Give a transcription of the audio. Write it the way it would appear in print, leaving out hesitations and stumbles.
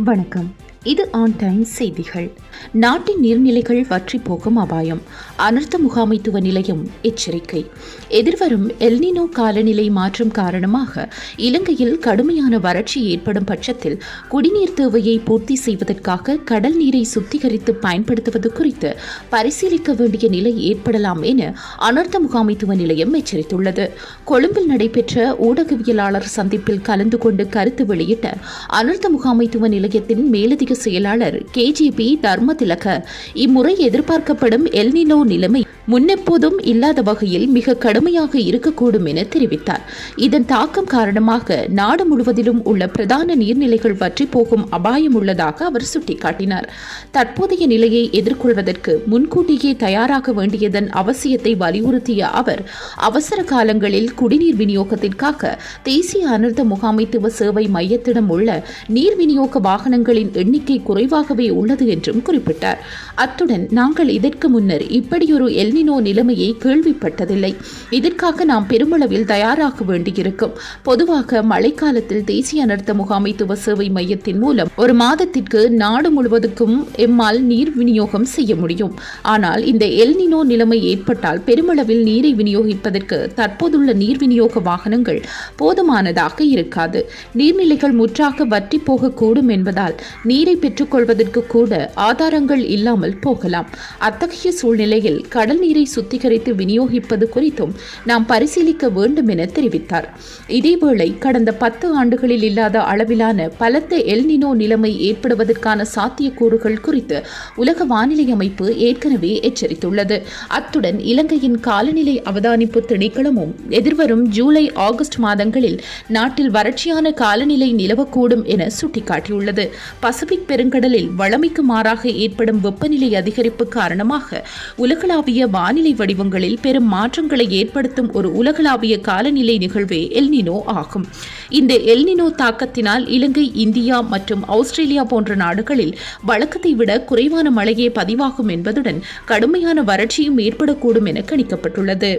வணக்கம். இது on time செய்திகள். நாட்டின் நீர்நிலைகள் வற்றி போகும் அபாயம். அனர்த்த முகாமைத்துவ நிலையம் எச்சரிக்கை. எதிர்வரும் எல்னினோ காலநிலை மாற்றம் காரணமாக இலங்கையில் கடுமையான வறட்சி ஏற்படும் பட்சத்தில் குடிநீர் தேவையை பூர்த்தி செய்வதற்காக கடல் நீரை சுத்திகரித்து பயன்படுத்துவது குறித்து பரிசீலிக்க வேண்டிய நிலை ஏற்படலாம் என அனர்த்த முகாமைத்துவ நிலையம் எச்சரித்துள்ளது. கொழும்பில் நடைபெற்ற ஊடகவியலாளர் சந்திப்பில் கலந்து கொண்டு கருத்து வெளியிட்ட அனர்த்த முகாமைத்துவ நிலையத்தின் மேலதிக செயலாளர் KGP தர்மதிலக இம்முறை எதிர்பார்க்கப்படும் எல்னினோ நிலைமை முன்னெப்போதும் இல்லாத வகையில் மிக கடுமையாக இருக்கக்கூடும் என தெரிவித்தார். இதன் தாக்கம் காரணமாக நாடு முழுவதிலும் உள்ள பிரதான நீர்நிலைகள் வற்றி போகும் அபாயம் உள்ளதாக அவர் சுட்டிக்காட்டினார். தற்போதைய நிலையை எதிர்கொள்வதற்கு முன்கூட்டியே தயாராக வேண்டியதன் அவசியத்தை வலியுறுத்திய அவர் அவசர காலங்களில் குடிநீர் விநியோகத்திற்காக தேசிய அனர்த்த முகாமைத்துவ சேவை மையத்திடம் உள்ள நீர் விநியோக வாகனங்களின் எண்ணிக்கை குறைவாகவே உள்ளது என்றும் குறிப்பிட்டார். அத்துடன் நாங்கள் இதற்கு முன்னர் இப்படியொரு எல்னினோ நிலைமையை கேள்விப்பட்டதில்லை. இதற்காக நாம் பெருமளவில் தயாராக வேண்டியிருக்கும். பொதுவாக மழைக்காலத்தில் தேசிய அனர்த்த முகாமைத்துவ சேவை மையத்தின் மூலம் ஒரு மாதத்திற்கு நாடு முழுவதுக்கும் எம்மால் நீர் விநியோகம் செய்ய முடியும். ஆனால் இந்த எல்னினோ நிலைமை ஏற்பட்டால் பெருமளவில் நீரை விநியோகிப்பதற்கு தற்போதுள்ள நீர் விநியோக வாகனங்கள் போதுமானதாக இருக்காது. நீர்நிலைகள் முற்றாக வற்றி போகக்கூடும் என்பதால் நீரை பெற்றுக்கொள்வதற்கு கூட ஆதாரங்கள் இல்லாமல் போகலாம். அத்தகைய சூழ்நிலையில் கடல் நீரை சுத்திகரித்து விநியோகிப்பது குறித்தும் நாம் பரிசீலிக்க வேண்டும் என தெரிவித்தார். இதேவேளை கடந்த 10 ஆண்டுகளில் இல்லாத அளவிலான பலத்த எல்னினோ நிலைமை ஏற்படுவதற்கான சாத்தியக்கூறுகள் குறித்து உலக வானிலை அமைப்பு ஏற்கனவே எச்சரித்துள்ளது. அத்துடன் இலங்கையின் காலநிலை அவதானிப்பு திணைக்களமும் எதிர்வரும் ஜூலை ஆகஸ்ட் மாதங்களில் நாட்டில் வறட்சியான காலநிலை நிலவக்கூடும் என சுட்டிக்காட்டியுள்ளது. பசிபிக் பெருங்கடலில் வழமைக்கு மாறாக ஏற்படும் வெப்பநிலை அதிகரிப்பு காரணமாக உலகளாவிய வானிலை வடிவங்களில் பெரும் மாற்றங்களை ஏற்படுத்தும் ஒரு உலகளாவிய காலநிலை நிகழ்வே எல்னினோ ஆகும். இந்த எல்னினோ தாக்கத்தினால் இலங்கை, இந்தியா மற்றும் ஆஸ்திரேலியா போன்ற நாடுகளில் வழக்கத்தை விட குறைவான மழையே பதிவாகும் என்பதுடன் கடுமையான வறட்சியும் ஏற்படக்கூடும் என கணிக்கப்பட்டுள்ளது.